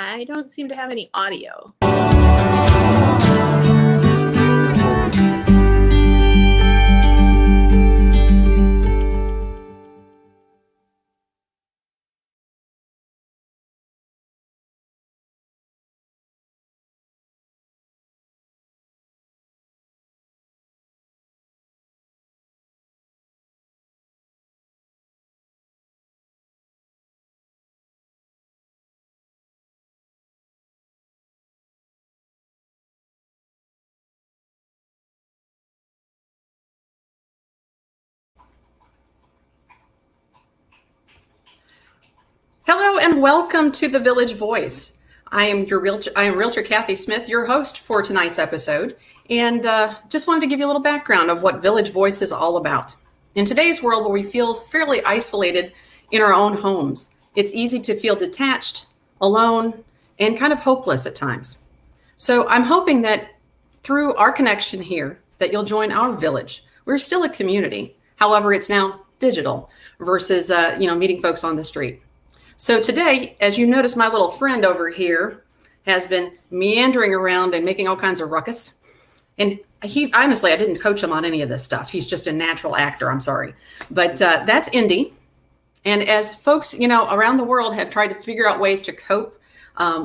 I don't seem to have any audio. Hello and welcome to the Village Voice. I am Realtor Kathy Smith, your host for tonight's episode, and just wanted to give you a little background of what Village Voice is all about. In today's world where we feel fairly isolated in our own homes, it's easy to feel detached, alone, and kind of hopeless at times. So I'm hoping that through our connection here, that you'll join our village. We're still a community. However, it's now digital versus meeting folks on the street. So today, as you notice, my little friend over here has been meandering around and making all kinds of ruckus. And he, honestly, I didn't coach him on any of this stuff. He's just a natural actor, I'm sorry. But that's Indy. And as folks, around the world have tried to figure out ways to cope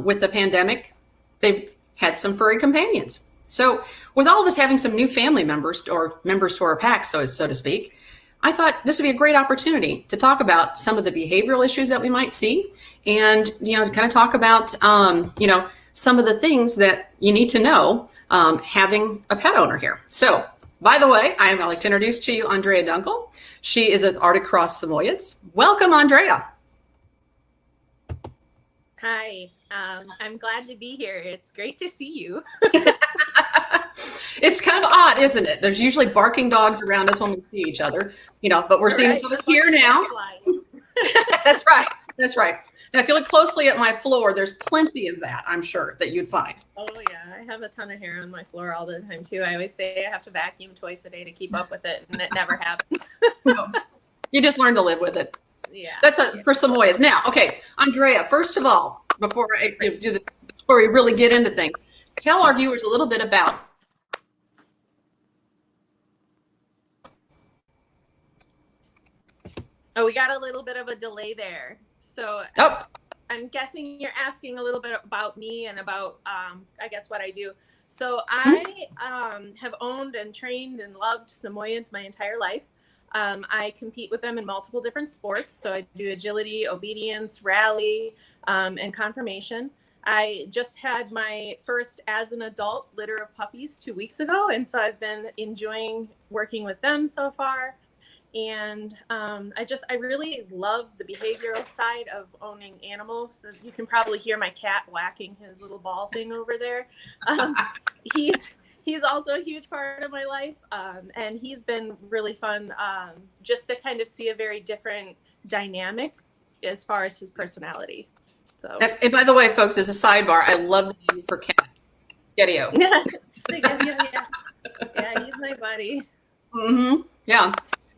with the pandemic, they've had some furry companions. So with all of us having some new family members or members to our pack, so to speak, I thought this would be a great opportunity to talk about some of the behavioral issues that we might see and, kind of talk about, some of the things that you need to know having a pet owner here. So, by the way, I'd like to introduce to you Andrea Dunkle. She is at ArticCross Samoyeds. Welcome, Andrea. Hi, I'm glad to be here. It's great to see you. It's kind of odd, isn't it? There's usually barking dogs around us when we see each other, but we're seeing each other here now. That's right. That's right. And if you look closely at my floor, there's plenty of that, I'm sure, that you'd find. Oh, yeah. I have a ton of hair on my floor all the time, too. I always say I have to vacuum twice a day to keep up with it, and it never happens. No, you just learn to live with it. Yeah. That's for Samoyeds. Now, okay, Andrea, first of all, before we really get into things, tell our viewers a little bit about. Oh, we got a little bit of a delay there. So I'm guessing you're asking a little bit about me and about, I guess, what I do. So I have owned and trained and loved Samoyeds my entire life. I compete with them in multiple different sports. So I do agility, obedience, rally, and conformation. I just had my first as an adult litter of puppies 2 weeks ago. And so I've been enjoying working with them so far. And I really love the behavioral side of owning animals. You can probably hear my cat whacking his little ball thing over there. He's also a huge part of my life. And he's been really fun just to kind of see a very different dynamic as far as his personality. So. And by the way, folks, as a sidebar, I love the name for cat, Spaghettio. Yeah, he's my buddy. Mm-hmm. Yeah.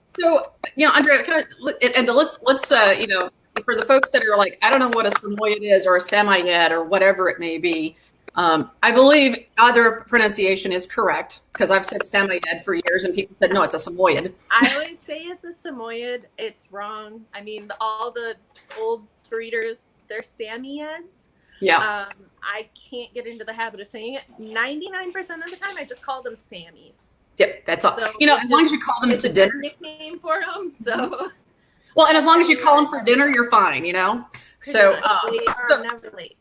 So, Andrea, let's for the folks that are like, I don't know what a Samoyed is or a Samoyed or whatever it may be. I believe either pronunciation is correct because I've said Samoyed for years and people said, no, it's a Samoyed. I always say it's a Samoyed. It's wrong. I mean, all the old breeders, they're Samoyeds. Yeah. I can't get into the habit of saying it. 99% of the time, I just call them Sammies. Yep, that's all. So as long as you call them to dinner. Nickname for them, so. Well, and as long as you call them for dinner, you're fine, So we are never late.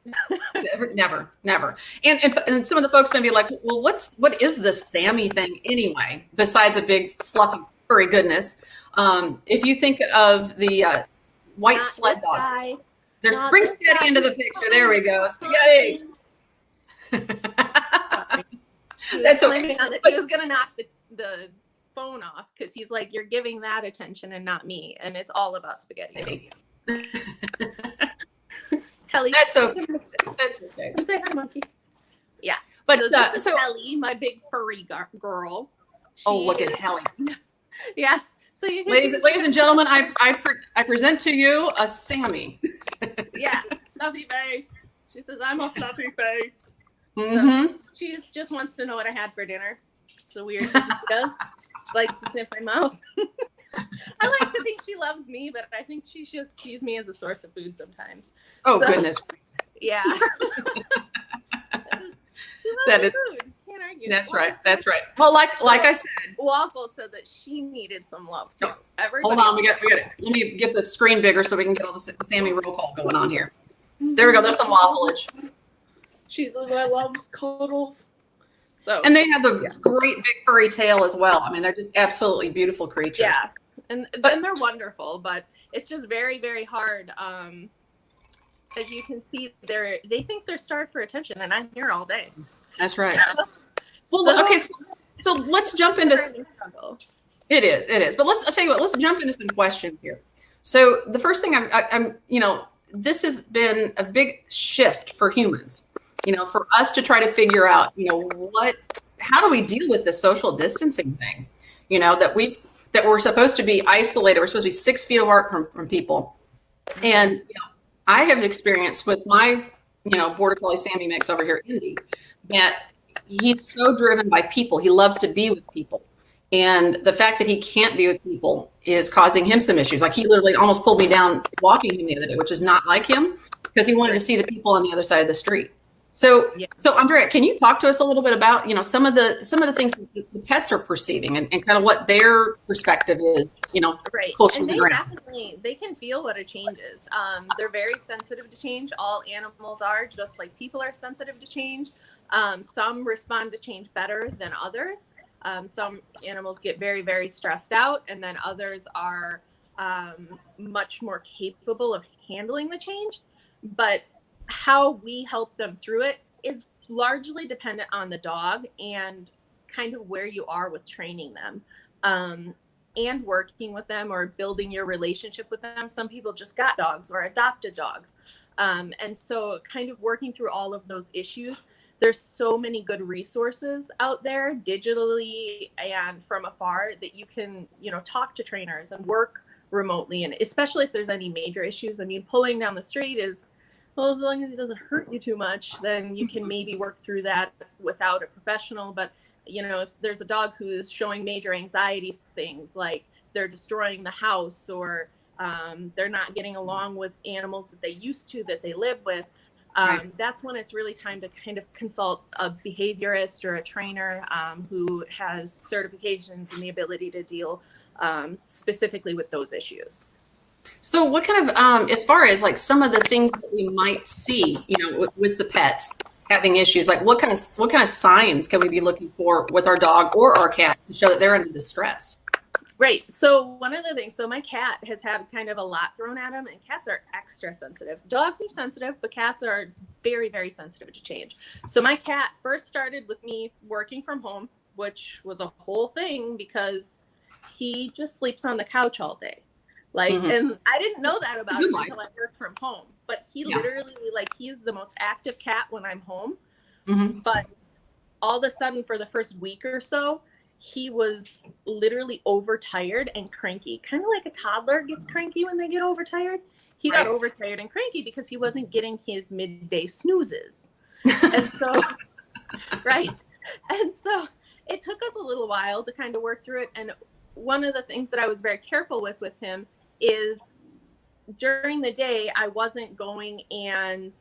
never. And some of the folks may be like, well, what is this Sammy thing anyway? Besides a big fluffy furry goodness, if you think of the white Not sled dogs, guy. there's Spring Spaghetti into the picture. There we go, Spaghetti. That's okay. He was gonna knock the phone off because he's like, you're giving that attention and not me, and it's all about spaghetti. Kelly, that's okay. That's okay. Say hi, monkey. Yeah, but so Kelly, my big furry girl. Look at Kelly. Yeah. So you ladies and gentlemen, I present to you a Sammy. Yeah, lovely face. She says, I'm a puppy face. Mm-hmm. So she just wants to know what I had for dinner. It's a weird thing she does. She likes to sniff my mouth. I like to think she loves me, but I think she just sees me as a source of food sometimes. Oh, goodness. Yeah. That is food. Can't argue. That's right. That's right. Well, like I said, Waffle said that she needed some love too. Hold on, we got it. Let me get the screen bigger so we can get all the Sammy roll call going on here. There we go. There's some waffleage. She says I love cuddles. So and they have the great big furry tail as well. I mean, they're just absolutely beautiful creatures. Yeah, and they're wonderful, but it's just very, very hard. As you can see, they think they're starved for attention, and I'm here all day. That's right. So let's jump into. It is. But I'll tell you what. Let's jump into some questions here. So the first thing I'm this has been a big shift for humans. For us to try to figure out, how do we deal with this social distancing thing? That we're supposed to be isolated. We're supposed to be 6 feet apart from people. And I have experienced with my, Border Collie Sammy mix over here, Indy, that he's so driven by people. He loves to be with people. And the fact that he can't be with people is causing him some issues. Like he literally almost pulled me down walking him the other day, which is not like him because he wanted to see the people on the other side of the street. So Andrea, can you talk to us a little bit about, some of the things that the pets are perceiving and kind of what their perspective is, right. close and to the ground? They can feel what a change is. They're very sensitive to change. All animals are, just like people are sensitive to change. Some respond to change better than others. Some animals get very, very stressed out, and then others are much more capable of handling the change. But how we help them through it is largely dependent on the dog and kind of where you are with training them and working with them or building your relationship with them. Some people just got dogs or adopted dogs. And so kind of working through all of those issues, there's so many good resources out there digitally and from afar that you can, talk to trainers and work remotely. And especially if there's any major issues, pulling down the street is, well, as long as it doesn't hurt you too much, then you can maybe work through that without a professional. But, if there's a dog who's showing major anxiety things like they're destroying the house or they're not getting along with animals that they used to, that they live with, that's when it's really time to kind of consult a behaviorist or a trainer who has certifications and the ability to deal specifically with those issues. So what kind of, as far as like some of the things that we might see, with the pets having issues, like what kind of signs can we be looking for with our dog or our cat to show that they're under distress? Right. So one of the things, my cat has had kind of a lot thrown at him, and cats are extra sensitive. Dogs are sensitive, but cats are very, very sensitive to change. So my cat first started with me working from home, which was a whole thing because he just sleeps on the couch all day. And I didn't know that about him until I worked from home. But he literally, he's the most active cat when I'm home. Mm-hmm. But all of a sudden, for the first week or so, he was literally overtired and cranky. Kind of like a toddler gets cranky when they get overtired. He got overtired and cranky because he wasn't getting his midday snoozes. And so, And so it took us a little while to kind of work through it. And one of the things that I was very careful with him is during the day, I wasn't going and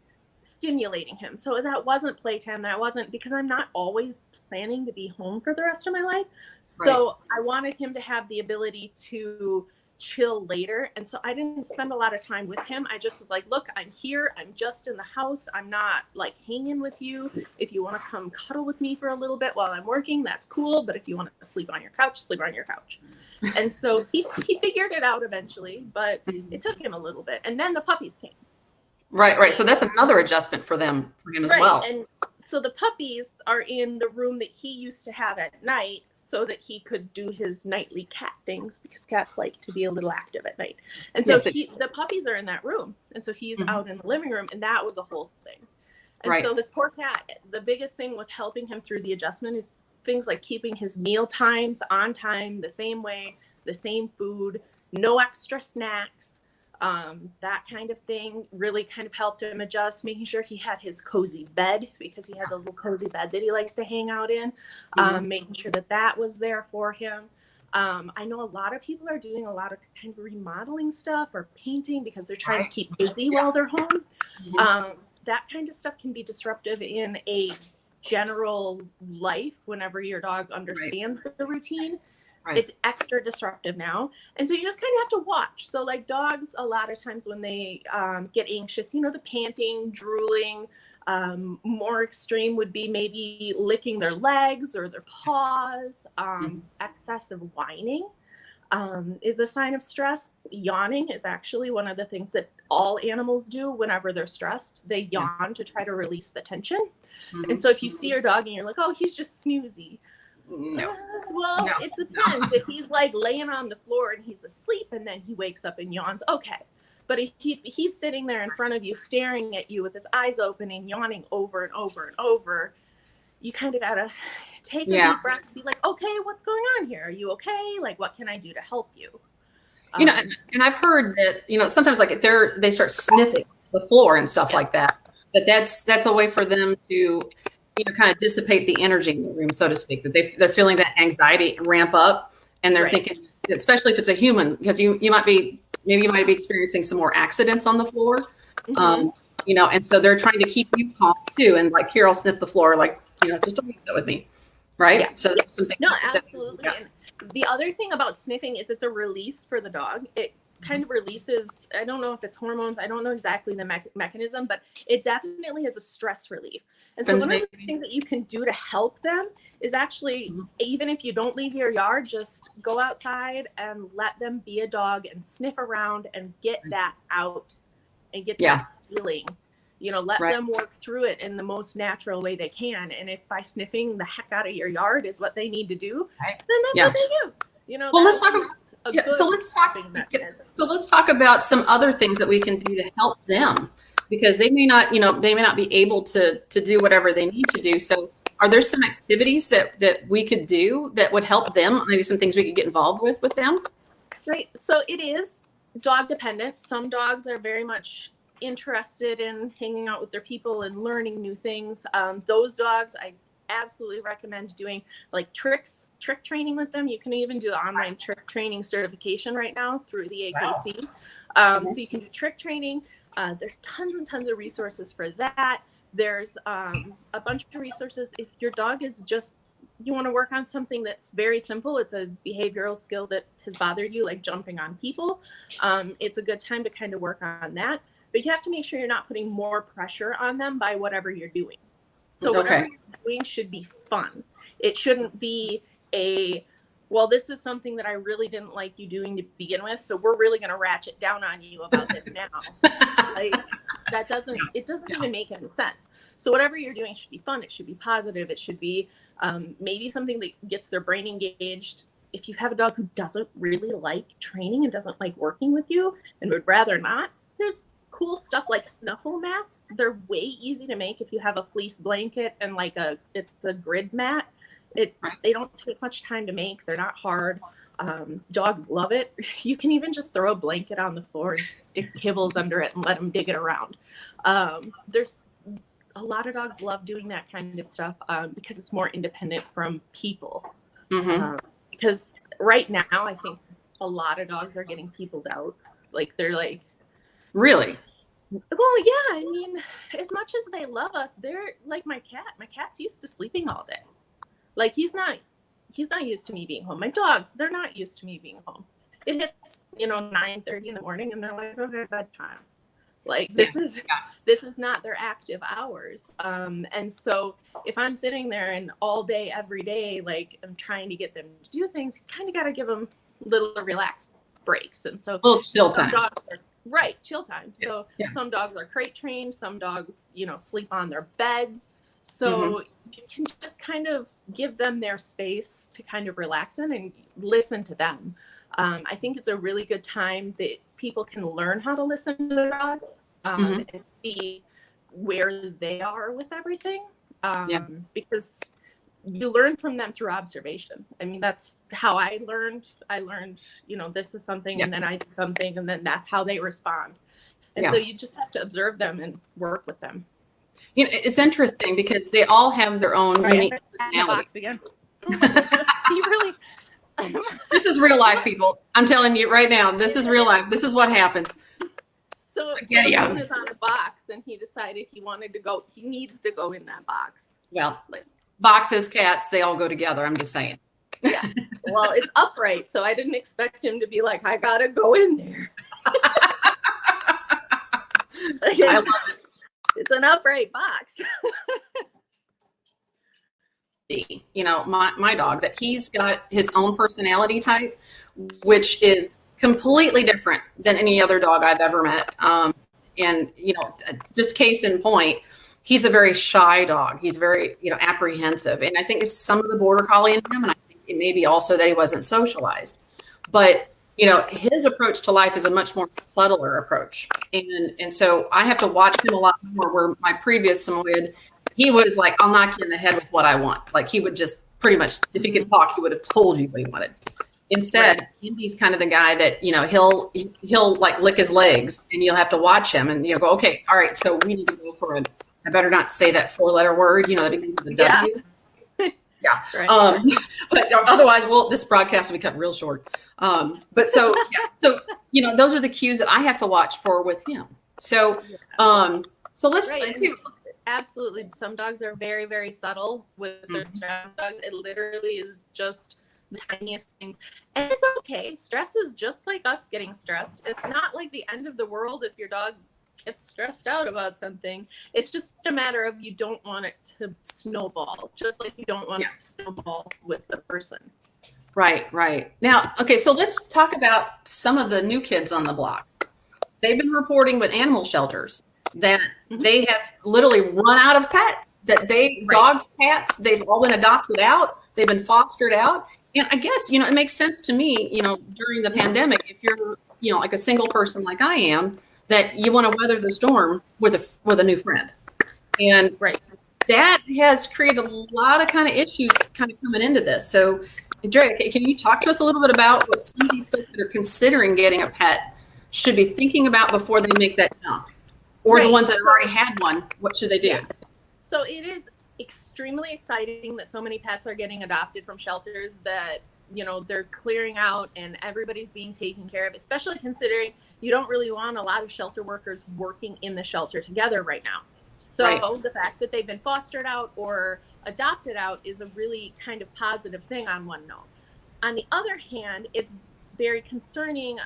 stimulating him. So that wasn't playtime. That wasn't, because I'm not always planning to be home for the rest of my life. So I wanted him to have the ability to chill later. And so I didn't spend a lot of time with him. I just was like, look, I'm here. I'm just in the house. I'm not hanging with you. If you want to come cuddle with me for a little bit while I'm working, that's cool. But if you want to sleep on your couch, sleep on your couch. And so he figured it out eventually, but it took him a little bit. And then the puppies came. Right. So that's another adjustment for him as well. And so the puppies are in the room that he used to have at night so that he could do his nightly cat things, because cats like to be a little active at night. And so the puppies are in that room. And so he's out in the living room, and that was a whole thing. And so this poor cat, the biggest thing with helping him through the adjustment is things like keeping his meal times on time, the same way, the same food, no extra snacks, that kind of thing really kind of helped him adjust, making sure he had his cozy bed, because he has a little cozy bed that he likes to hang out in, making sure that that was there for him. I know a lot of people are doing a lot of kind of remodeling stuff or painting because they're trying to keep busy while they're home. That kind of stuff can be disruptive in a general life whenever your dog understands the routine. It's extra disruptive now. And so you just kind of have to watch. So like dogs, a lot of times when they get anxious, you know, the panting, drooling, more extreme would be maybe licking their legs or their paws. Excessive whining is a sign of stress. Yawning is actually one of the things that all animals do whenever they're stressed. They yawn to try to release the tension. And so if you see your dog and you're like, oh, he's just snoozy. It depends. If he's like laying on the floor and he's asleep and then he wakes up and yawns, okay. But if he's sitting there in front of you staring at you with his eyes open and yawning over and over and over, you kind of gotta take a deep breath and be like, okay, what's going on here? Are you okay? Like, what can I do to help you? You know, and I've heard that, you know, sometimes like they start sniffing the floor and stuff like that. But that's a way for them to, you know, kind of dissipate the energy in the room, so to speak, that they're feeling that anxiety ramp up, and they're thinking, especially if it's a human, because you might be experiencing some more accidents on the floor, you know, and so they're trying to keep you calm too. And like, here, I'll sniff the floor, like, you know, just don't use that with me. Right. Yeah. So that's something. No, absolutely. And the other thing about sniffing is it's a release for the dog. It kind of releases, I don't know if it's hormones, I don't know exactly the mechanism, but it definitely is a stress relief. And so one of the things that you can do to help them is actually, even if you don't leave your yard, just go outside and let them be a dog and sniff around and get that out and get that feeling. You know, let them work through it in the most natural way they can. And if by sniffing the heck out of your yard is what they need to do, then that's what they do. You know, well, let's talk about so let's talk about some other things that we can do to help them, because they may not be able to do whatever they need to do. So are there some activities that we could do that would help them? Maybe some things we could get involved with them? Right. So it is dog dependent. Some dogs are very much interested in hanging out with their people and learning new things. Those dogs, I absolutely recommend doing like trick training with them. You can even do online trick training certification right now through the AKC. So you can do trick training. There's tons and tons of resources for that. There's a bunch of resources if your dog is just, you want to work on something that's very simple. It's a behavioral skill that has bothered you, like jumping on people. It's a good time to kind of work on that. But you have to make sure you're not putting more pressure on them by whatever you're doing. So whatever you're doing should be fun. It shouldn't be well, this is something that I really didn't like you doing to begin with, so we're really going to ratchet down on you about this now. Like, it doesn't even make any sense. So whatever you're doing should be fun. It should be positive. It should be maybe something that gets their brain engaged. If you have a dog who doesn't really like training and doesn't like working with you and would rather not, there's cool stuff like snuffle mats. They're way easy to make if you have a fleece blanket and like it's a grid mat. They don't take much time to make. They're not hard. Dogs love it. You can even just throw a blanket on the floor and stick kibbles under it and let them dig it around. There's a lot of dogs love doing that kind of stuff because it's more independent from people. Because right now, I think a lot of dogs are getting peopled out. Like, they're like, really? Well, yeah. I mean, as much as they love us, they're like my cat. My cat's used to sleeping all day. Like, he's not used to me being home. My dogs, they're not used to me being home. It hits, 9:30 in the morning and they're like, okay, bedtime. Like, this is not their active hours. And so if I'm sitting there and all day, every day, like, I'm trying to get them to do things, you kind of got to give them little relaxed breaks. And so little chill time. Chill time. So some dogs are crate trained, some dogs, sleep on their beds. So you can just kind of give them their space to kind of relax in and listen to them. I think it's a really good time that people can learn how to listen to their dogs and see where they are with everything. Because you learn from them through observation. I mean, that's how I learned. This is something, and then I do something, and then that's how they respond. And so you just have to observe them and work with them. It's interesting because they all have their own unique personality. Again. Oh my goodness. You really. This is real life, people. I'm telling you right now, this is real life. This is what happens. So he was on a box, and he decided he needs to go in that box. Well, boxes, cats, they all go together. I'm just saying. Yeah. Well, it's upright, so I didn't expect him to be like, I gotta go in there. I love it. It's an upright box. My dog, that he's got his own personality type, which is completely different than any other dog I've ever met. And just case in point, he's a very shy dog. He's very, apprehensive. And I think it's some of the border collie in him. And I think it may be also that he wasn't socialized. But, his approach to life is a much more subtler approach. And so I have to watch him a lot more, where my previous Samoyed, he was like, I'll knock you in the head with what I want. Like, he would just pretty much, if he could talk, he would have told you what he wanted. Instead, Indy's kind of the guy that, he'll like lick his legs, and you'll have to watch him and go, okay, all right, so we need to go for it. I better not say that 4-letter word, that begins with a W. Yeah. Right. But otherwise, this broadcast will be cut real short. But so those are the cues that I have to watch for with him. So, let's do. Absolutely. Some dogs are very, very subtle with their stress dogs. It literally is just the tiniest things. And it's okay. Stress is just like us getting stressed. It's not like the end of the world if your dog gets stressed out about something. It's just a matter of, you don't want it to snowball, just like you don't want it to snowball with the person. Right. Now, okay, so let's talk about some of the new kids on the block. They've been reporting with animal shelters that they have literally run out of pets, that dogs, cats, they've all been adopted out, they've been fostered out. And I guess, it makes sense to me, during the pandemic, if you're, like a single person like I am, that you want to weather the storm with a new friend. And that has created a lot of kind of issues kind of coming into this. So, Andrea, can you talk to us a little bit about what some of these folks that are considering getting a pet should be thinking about before they make that jump? Or the ones that have already had one, what should they do? Yeah. So it is extremely exciting that so many pets are getting adopted from shelters, that, they're clearing out and everybody's being taken care of, especially considering you don't really want a lot of shelter workers working in the shelter together right now. So the fact that they've been fostered out or adopted out is a really kind of positive thing on one note. On the other hand, it's very concerning,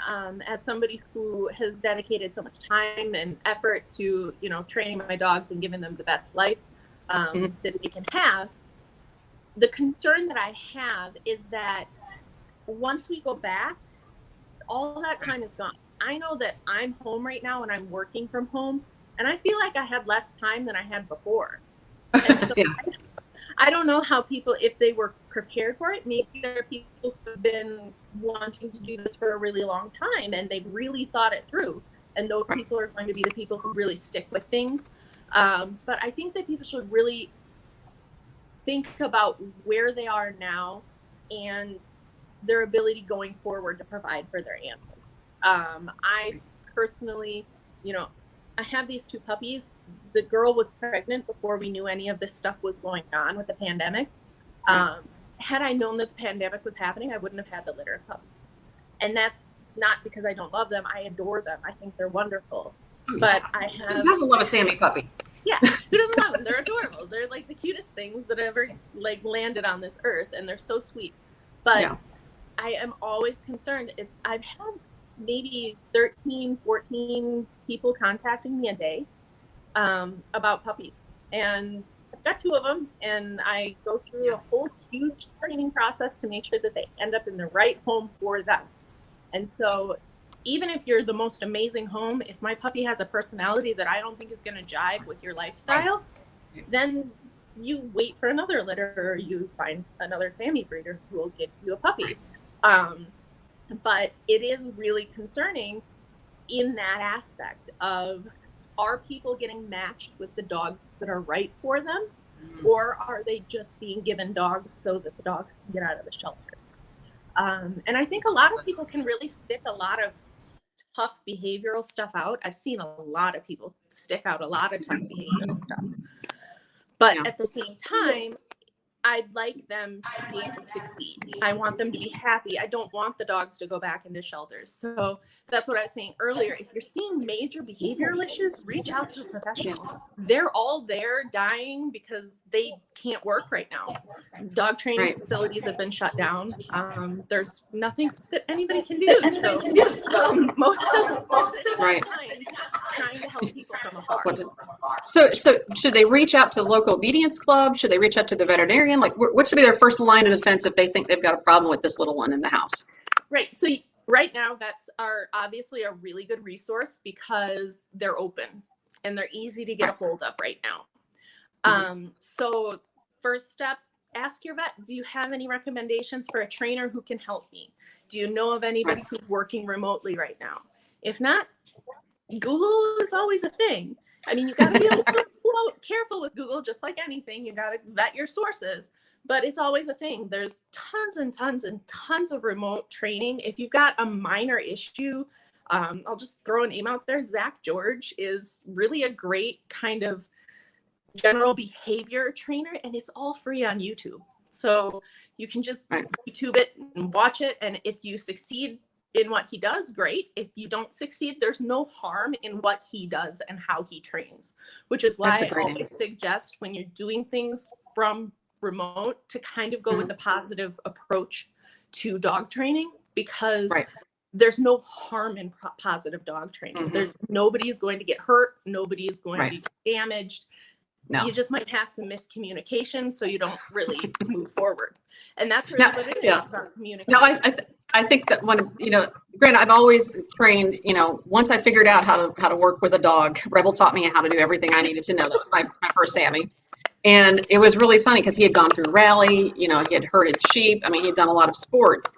as somebody who has dedicated so much time and effort to, training my dogs and giving them the best lives that they can have. The concern that I have is that once we go back, all that time is gone. I know that I'm home right now and I'm working from home, and I feel like I have less time than I had before. And so I don't know how people, if they were prepared for it, maybe there are people who have been wanting to do this for a really long time and they've really thought it through. And those people are going to be the people who really stick with things. But I think that people should really think about where they are now and their ability going forward to provide for their animals. I personally, I have these 2 puppies. The girl was pregnant before we knew any of this stuff was going on with the pandemic. Had I known that the pandemic was happening, I wouldn't have had the litter of puppies. And that's not because I don't love them. I adore them. I think they're wonderful. But I have... Who doesn't love a Sammy puppy? Yeah, who doesn't love them? They're adorable. They're like the cutest things that ever landed on this earth, and they're so sweet. But I am always concerned. I've had maybe 13, 14 people contacting me a day about puppies. And I've got 2 of them, and I go through a whole huge screening process to make sure that they end up in the right home for them. And so even if you're the most amazing home, if my puppy has a personality that I don't think is going to jive with your lifestyle, then you wait for another litter, or you find another Sammy breeder who will give you a puppy. But it is really concerning in that aspect of, are people getting matched with the dogs that are right for them? or are they just being given dogs so that the dogs can get out of the shelters? And I think a lot of people can really stick a lot of tough behavioral stuff out. I've seen a lot of people stick out a lot of tough behavioral stuff. But at the same time, I'd like them to be able to succeed. I want them to be happy. I don't want the dogs to go back into shelters. So that's what I was saying earlier. If you're seeing major behavioral issues, reach out to a professional. They're all there dying because they can't work right now. Dog training facilities have been shut down. There's nothing that anybody can do. So most of the time trying to help people from afar. So should they reach out to the local obedience club? Should they reach out to the veterinarian? Like, what should be their first line of defense if they think they've got a problem with this little one in the house? Right. So right now, vets are obviously a really good resource because they're open and they're easy to get a hold of right now. So first step, ask your vet, do you have any recommendations for a trainer who can help me? Do you know of anybody who's working remotely right now? If not, Google is always a thing. I mean, you got to be careful with Google, just like anything. You got to vet your sources, but it's always a thing. There's tons and tons and tons of remote training. If you've got a minor issue, I'll just throw a name out there. Zach George is really a great kind of general behavior trainer, and it's all free on YouTube. So you can just YouTube it and watch it. And if you succeed in what he does, great. If you don't succeed, there's no harm in what he does and how he trains, which is why I always suggest when you're doing things from remote to kind of go with the positive approach to dog training, because there's no harm in positive dog training. There's nobody's going to get hurt. Nobody's going to be damaged. No. You just might have some miscommunication, so you don't really move forward. And that's really what it is. It's about communication. No, I think that when, granted, I've always trained, once I figured out how to work with a dog, Rebel taught me how to do everything I needed to know. That was my first Sammy. And it was really funny because he had gone through rally, he had herded sheep. I mean, he had done a lot of sports.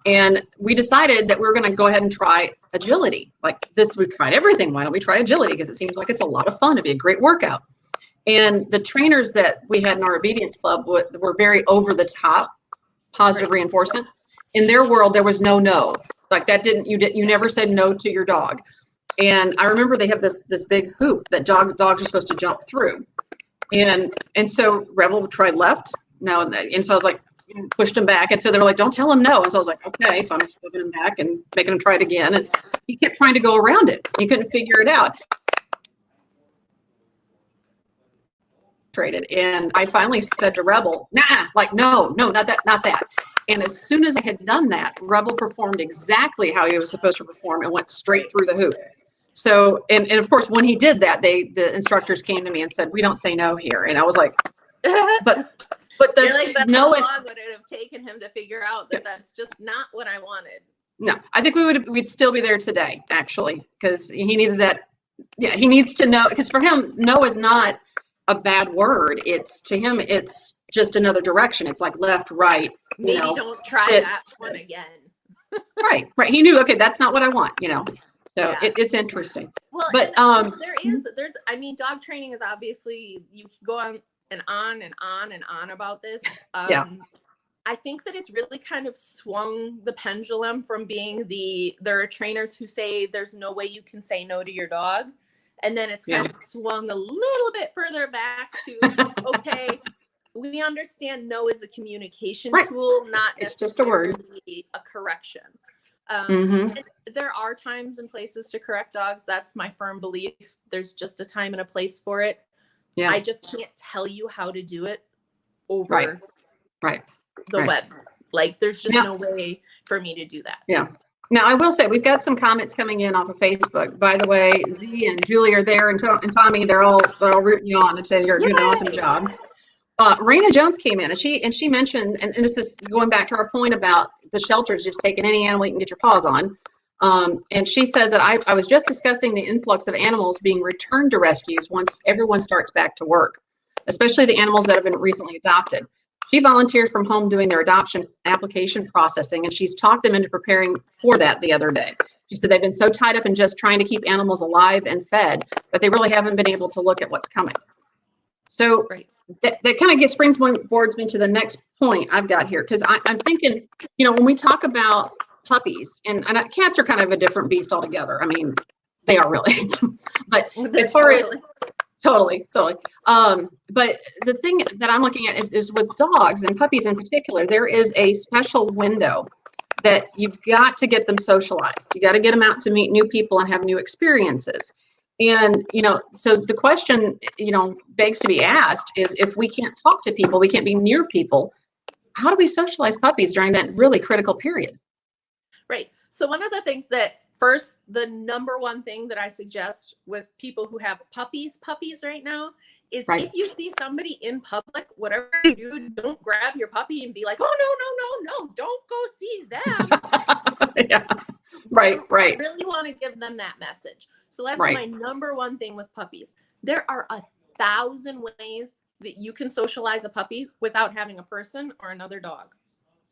And we decided that we were going to go ahead and try agility. Like this, we've tried everything. Why don't we try agility? Because it seems like it's a lot of fun. It'd be a great workout. And the trainers that we had in our obedience club were very over the top positive reinforcement. In their world, there was no. Like that you never said no to your dog. And I remember they have this big hoop that dogs are supposed to jump through. And so Rebel tried left. No, and so I was like, pushed him back. And so they were like, don't tell him no. And so I was like, okay. So I'm flipping him back and making him try it again. And he kept trying to go around it. He couldn't figure it out. And I finally said to Rebel, nah, like, no, not that. And as soon as I had done that, Rebel performed exactly how he was supposed to perform and went straight through the hoop. So, and of course, when he did that, the instructors came to me and said, we don't say no here. And I was like, but the no, how long would it have taken him to figure out that that's just not what I wanted? No, I think we'd still be there today, actually, because he needed that. Yeah, he needs to know, because for him, no is not a bad word. It's to him, it's just another direction. It's like left, right. Maybe don't try that one again. right. He knew, okay, that's not what I want, So it's interesting. Well, but there's dog training is obviously, you can go on and on and on and on about this. I think that it's really kind of swung the pendulum from being there are trainers who say there's no way you can say no to your dog. And then it's kind of swung a little bit further back to, okay, we understand no is a communication tool, not it's just a word, a correction. And there are times and places to correct dogs. That's my firm belief. There's just a time and a place for it. Yeah. I just can't tell you how to do it over the web. Like there's just no way for me to do that. Yeah. Now, I will say, we've got some comments coming in off of Facebook. By the way, Z and Julie are there, and Tommy, they're all rooting you on and saying you're doing an awesome job. Raina Jones came in, and she mentioned, and this is going back to our point about the shelters just taking any animal you can get your paws on. And she says that I was just discussing the influx of animals being returned to rescues once everyone starts back to work, especially the animals that have been recently adopted. She volunteers from home doing their adoption application processing, and she's talked them into preparing for that the other day. She said they've been so tied up in just trying to keep animals alive and fed that they really haven't been able to look at what's coming. So that kind of springboards me to the next point I've got here, because I'm thinking, when we talk about puppies, and cats are kind of a different beast altogether. I mean, they are really, but as far as totally. But the thing that I'm looking at is with dogs and puppies in particular, there is a special window that you've got to get them socialized. You got to get them out to meet new people and have new experiences. And, so the question, begs to be asked is, if we can't talk to people, we can't be near people, how do we socialize puppies during that really critical period? Right. So one of the things that first, the number one thing that I suggest with people who have puppies right now is if you see somebody in public, whatever you do, don't grab your puppy and be like, oh, no, don't go see them. Yeah. Right. I really want to give them that message. So that's my number one thing with puppies. There are 1,000 ways that you can socialize a puppy without having a person or another dog.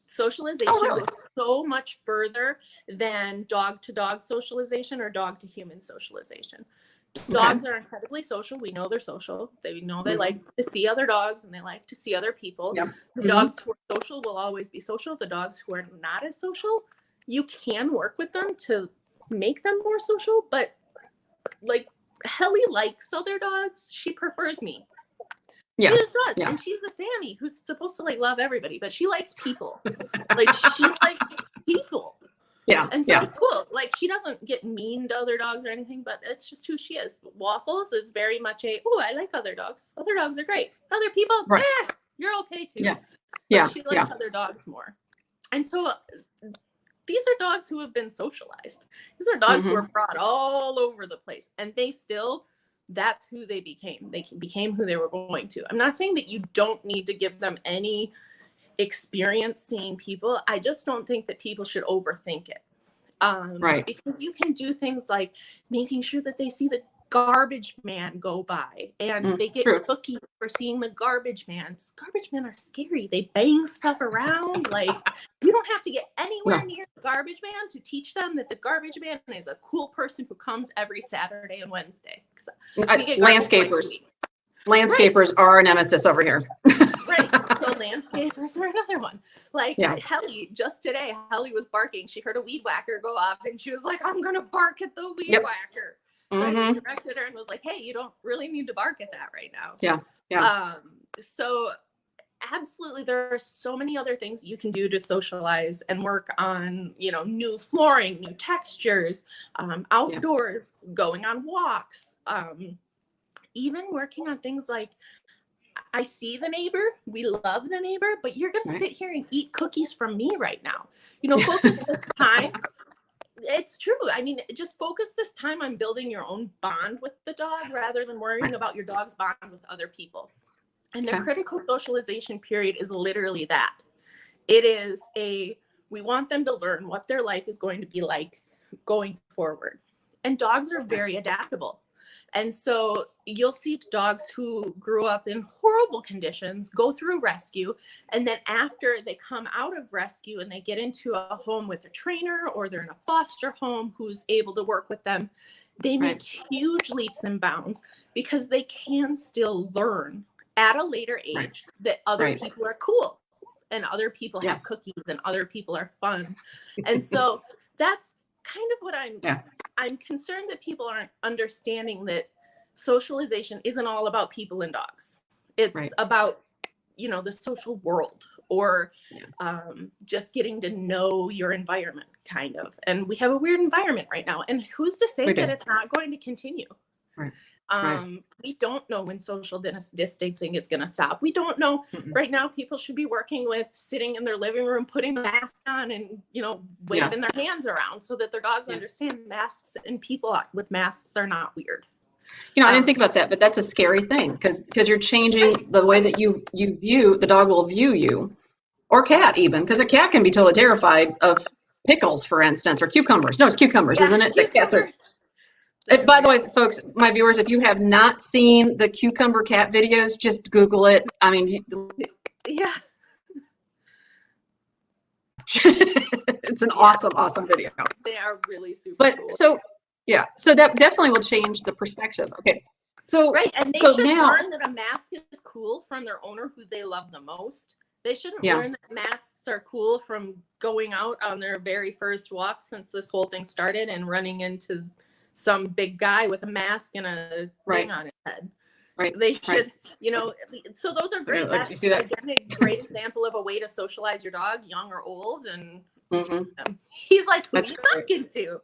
Socialization goes so much further than dog to dog socialization or dog to human socialization. Dogs are incredibly social. We know they're social. They know they like to see other dogs and they like to see other people. Yep. The dogs who are social will always be social. The dogs who are not as social, you can work with them to make them more social. But like Helly likes other dogs. She prefers me. Yeah. She just does. Yeah. And she's a Sammy who's supposed to love everybody, but she likes people. She likes people. Yeah. And so it's cool. She doesn't get mean to other dogs or anything, but it's just who she is. Waffles is very much I like other dogs. Other dogs are great. Other people, you're okay too. Yeah. But she likes other dogs more. And so these are dogs who have been socialized. These are dogs who are brought all over the place, and that's who they became. They became who they were going to. I'm not saying that you don't need to give them any experience seeing people. I just don't think that people should overthink it. Because you can do things like making sure that they see the garbage man go by and they get cookies for seeing the garbage man. Garbage men are scary. They bang stuff around. You don't have to get anywhere near the garbage man to teach them that the garbage man is a cool person who comes every Saturday and Wednesday. Landscapers are our nemesis over here. So landscapers are another one. Helly, just today, Helly was barking. She heard a weed whacker go off and she was like, I'm going to bark at the weed whacker. So I directed her and was like, hey, you don't really need to bark at that right now. Yeah. So absolutely, there are so many other things you can do to socialize and work on, new flooring, new textures, outdoors, going on walks, even working on things like, I see the neighbor, we love the neighbor, but you're going to sit here and eat cookies from me right now. Focus this time. It's true. I mean, just focus this time on building your own bond with the dog rather than worrying about your dog's bond with other people. And the critical socialization period is literally that. It is we want them to learn what their life is going to be like going forward. And dogs are very adaptable. And so you'll see dogs who grew up in horrible conditions go through rescue. And then after they come out of rescue and they get into a home with a trainer or they're in a foster home who's able to work with them, they make huge leaps and bounds because they can still learn at a later age that other people are cool and other people have cookies and other people are fun. And so that's kind of what I'm concerned that people aren't understanding, that socialization isn't all about people and dogs. It's about, the social world or just getting to know your environment kind of. And we have a weird environment right now. And who's to say that it's not going to continue? We don't know when social distancing is going to stop. We don't know. Right now, people should be working with sitting in their living room, putting a mask on and, waving their hands around so that their dogs understand masks and people with masks are not weird. I didn't think about that, but that's a scary thing because you're changing the way that you view, the dog will view you, or cat even, because a cat can be totally terrified of pickles, for instance, or cucumbers. No, it's cucumbers, isn't it? The cats are. By the way, folks, my viewers, if you have not seen the cucumber cat videos, just Google it. I mean, it's an awesome video. They are really super cool. So that definitely will change the perspective. Okay. So right, and they so should now, learn that a mask is cool from their owner who they love the most. They shouldn't learn that masks are cool from going out on their very first walk since this whole thing started and running into some big guy with a mask and a thing on his head. Right. They should, you know, so those are great. Like, That's, see that? again, a great example of a way to socialize your dog, young or old. And he's like, who are you talking to?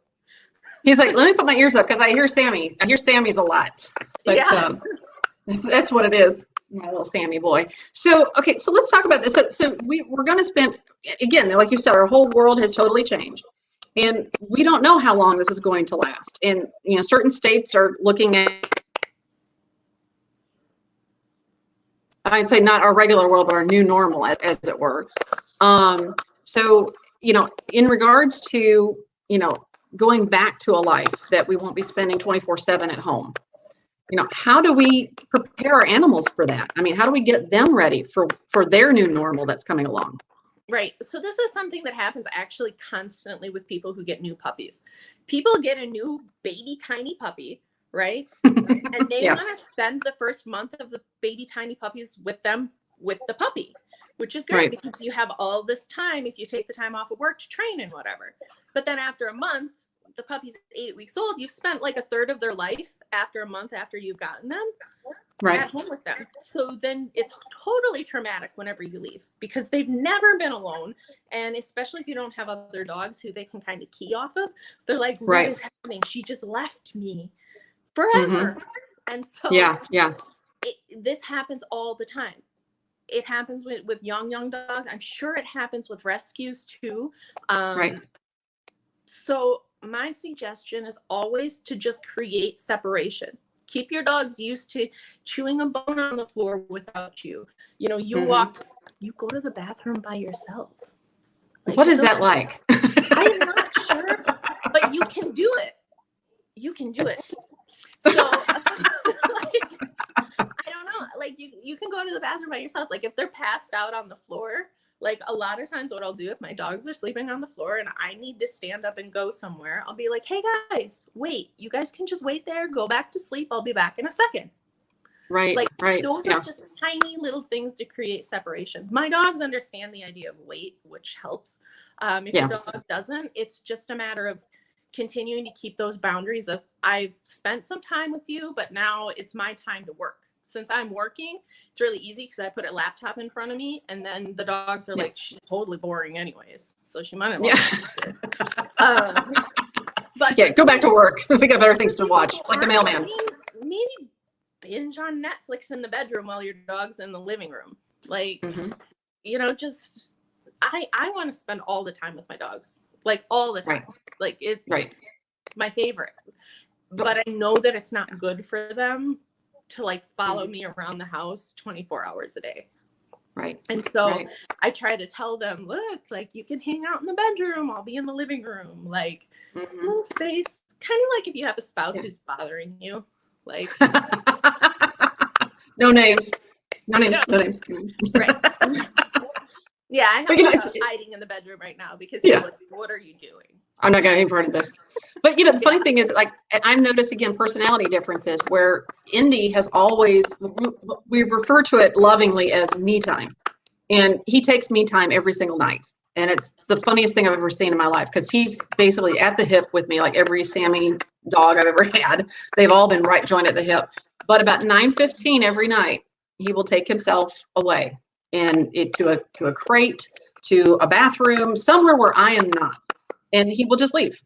He's like, let me put my ears up because I hear Sammy. I hear Sammy's a lot. But that's what it is, my little Sammy boy. So, okay, so let's talk about this. So we're going to spend, again, like you said, our whole world has totally changed. And we don't know how long this is going to last. And, you know, certain states are looking at, I'd say not our regular world, but our new normal, as it were. So, you know, in regards to, you know, going back to a life that we won't be spending 24/7 at home, you know, how do we prepare our animals for that? I mean, how do we get them ready for their new normal that's coming along? Right. So this is something that happens actually constantly with people who get new puppies. People get a new baby tiny puppy, right? And they want to spend the first month of the baby tiny puppies with them, with the puppy, which is great because you have all this time if you take the time off of work to train and whatever. But then after a month, the puppy's 8 weeks old, you've spent like a third of their life after a month after you've gotten them at home with them. So then it's totally traumatic whenever you leave because they've never been alone. And especially if you don't have other dogs who they can kind of key off of, they're like, what is happening? She just left me forever. And so this happens all the time. It happens with young dogs. I'm sure it happens with rescues too. So my suggestion is always to just create separation. Keep your dogs used to chewing a bone on the floor without you. You know, you walk, you go to the bathroom by yourself. Like, what is that like? I'm not sure, but you can do it. You can do it. So, like, I don't know. Like, you can go to the bathroom by yourself. Like, if they're passed out on the floor, like a lot of times what I'll do if my dogs are sleeping on the floor and I need to stand up and go somewhere, I'll be like, hey guys, wait, you guys can just wait there, go back to sleep. I'll be back in a second. Those are just tiny little things to create separation. My dogs understand the idea of wait, which helps. If your dog doesn't, it's just a matter of continuing to keep those boundaries of I've spent some time with you, but now it's my time to work. Since I'm working, it's really easy because I put a laptop in front of me and then the dogs are like, she's totally boring anyways. So she might have but go back to work. We got better things to watch, like the mailman. Maybe binge on Netflix in the bedroom while your dog's in the living room. Like, you know, just I want to spend all the time with my dogs, like all the time. Like it's my favorite. But I know that it's not good for them to like follow me around the house 24 hours a day. And so I try to tell them, look, like you can hang out in the bedroom, I'll be in the living room, like little space. Kind of like if you have a spouse who's bothering you, like no names. Right. Yeah, I have hiding in the bedroom right now because he's like, what are you doing? I'm not going to be part of this. But, you know, the funny thing is, like, I've noticed, again, personality differences where Indy has always, we refer to it lovingly as me time. And he takes me time every single night. And it's the funniest thing I've ever seen in my life because he's basically at the hip with me, like every Sammy dog I've ever had. They've all been joined at the hip. But about 9:15 every night, he will take himself away and to a crate, to a bathroom, somewhere where I am not. And he will just leave.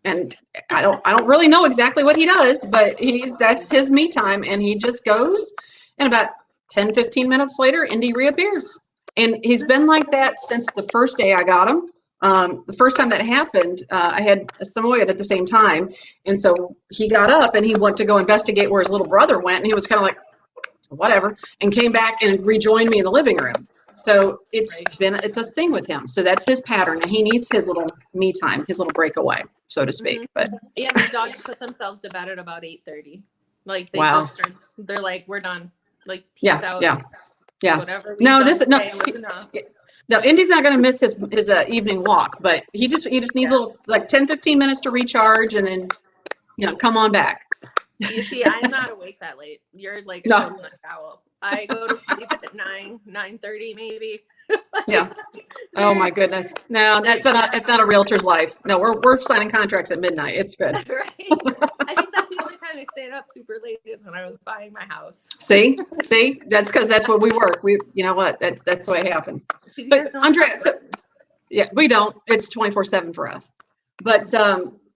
And I don't really know exactly what he does, but that's his me time. And he just goes, and about 10, 15 minutes later, Indy reappears. And he's been like that since the first day I got him. The first time that happened, I had a Samoyed at the same time. And so he got up and he went to go investigate where his little brother went. And he was kind of like, whatever, and came back and rejoined me in the living room. So it's a thing with him. So that's his pattern, and he needs his little me time, his little breakaway, so to speak. But yeah, my dogs put themselves to bed at about 8:30. Like they they're like, we're done. Like peace out. Yeah. Whatever. No, Indy's not going to miss his evening walk, but he just needs a little like 10, 15 minutes to recharge, and then come on back. You see, I'm not awake that late. You're like a No. total night owl. I go to sleep at 9:30 maybe. Yeah. Oh my goodness. No, it's not a realtor's life. No, we're signing contracts at midnight. It's good. Right. I think that's the only time I stayed up super late is when I was buying my house. See, that's because that's what we work. You know what? That's the way it happens. But Andrea, yeah, we don't. It's 24/7 for us. But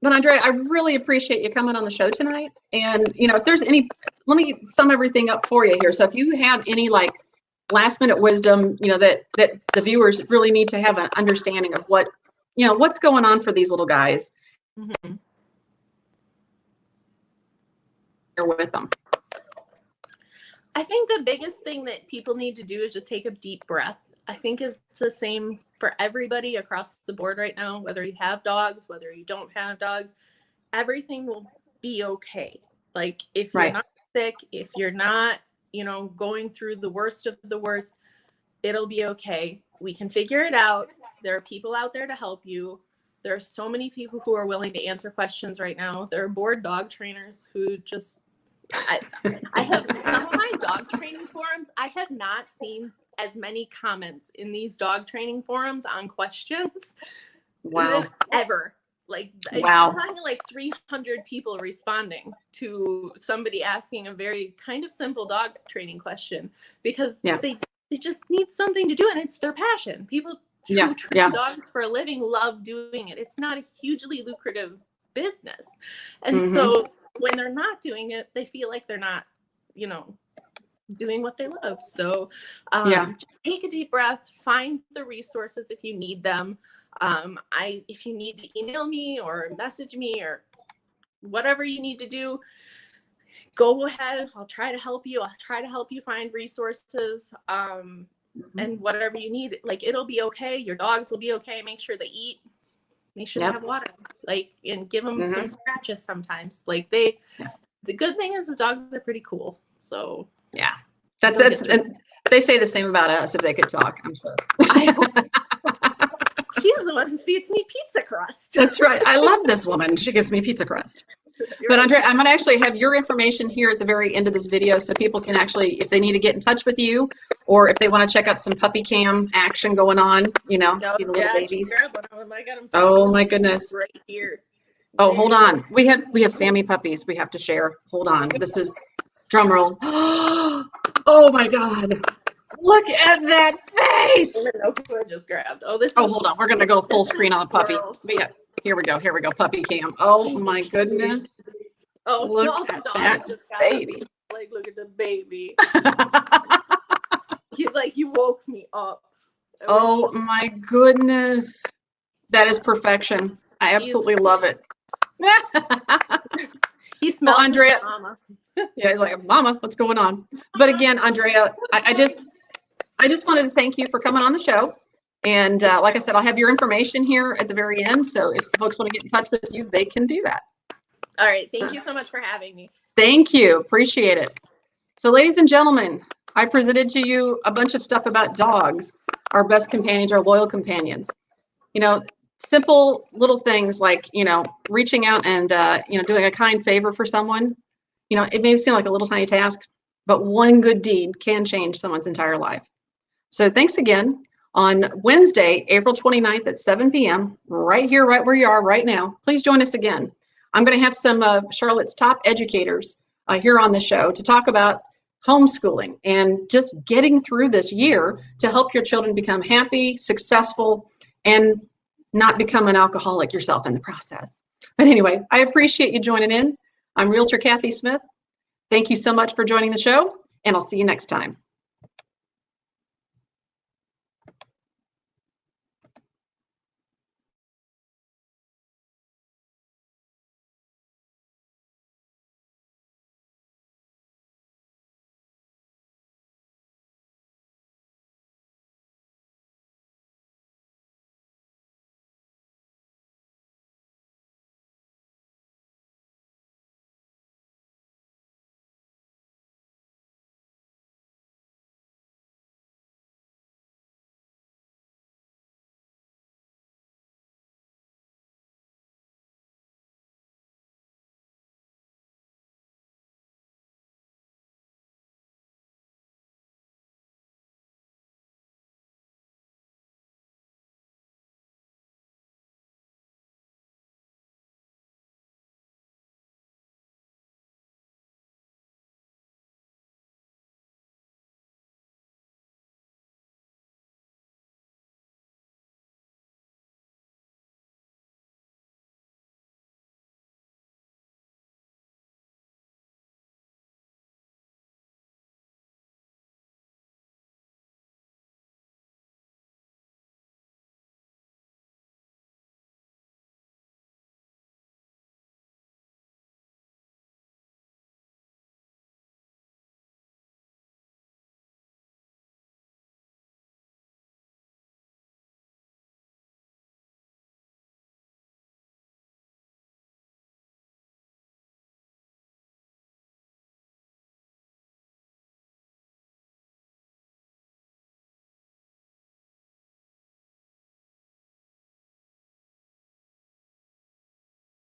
Andrea, I really appreciate you coming on the show tonight. And if there's any, let me sum everything up for you here. So if you have any like last minute wisdom, that the viewers really need to have an understanding of what's going on for these little guys. Mm-hmm. With them. I think the biggest thing that people need to do is just take a deep breath. I think it's the same for everybody across the board right now, whether you have dogs, whether you don't have dogs, everything will be okay. Like if you're not sick, if you're not, going through the worst of the worst, it'll be okay. We can figure it out. There are people out there to help you. There are so many people who are willing to answer questions right now. There are bored dog trainers who just, I have some of my dog training forums. I have not seen as many comments in these dog training forums on questions than ever. Like, wow. I'm talking like 300 people responding to somebody asking a very kind of simple dog training question because they just need something to do and it's their passion. People who train dogs for a living love doing it. It's not a hugely lucrative business. And so when they're not doing it, they feel like they're not, doing what they love. So just take a deep breath, find the resources if you need them. If you need to email me or message me or whatever you need to do, go ahead. I'll try to help you. I'll try to help you find resources. And whatever you need, like, it'll be okay. Your dogs will be okay. Make sure they eat. Make sure they have water, and give them some scratches sometimes. The good thing is the dogs are pretty cool. So that's they say the same about us if they could talk, I'm sure. She's the one who feeds me pizza crust. That's right. I love this woman. She gives me pizza crust. But Andrea, I'm going to actually have your information here at the very end of this video so people can actually, if they need to get in touch with you or if they want to check out some puppy cam action going on, see the little babies. Oh my goodness. Right here. Oh, hold on. We have Sammy puppies we have to share. Hold on. This is drum roll. Oh my God. Look at that face. I just grabbed. Hold on. We're going to go full screen on the puppy. Here we go. Puppy cam. Oh my goodness. Oh, look at that baby. Look at the baby. He's like, you woke me up. Oh my goodness. That is perfection. I absolutely love it. He smells Andrea. Mama. Yeah, he's like, Mama, what's going on? But again, Andrea, I just wanted to thank you for coming on the show. And like I said, I'll have your information here at the very end. So if folks want to get in touch with you, they can do that. All right. Thank you so much for having me. Thank you. Appreciate it. So ladies and gentlemen, I presented to you a bunch of stuff about dogs, our best companions, our loyal companions. Simple little things like, reaching out and, doing a kind favor for someone. It may seem like a little tiny task, but one good deed can change someone's entire life. So thanks again. On Wednesday, April 29th at 7 p.m., right here, right where you are right now, please join us again. I'm going to have some of Charlotte's top educators here on the show to talk about homeschooling and just getting through this year to help your children become happy, successful, and not become an alcoholic yourself in the process. But anyway, I appreciate you joining in. I'm Realtor Kathy Smith. Thank you so much for joining the show, and I'll see you next time.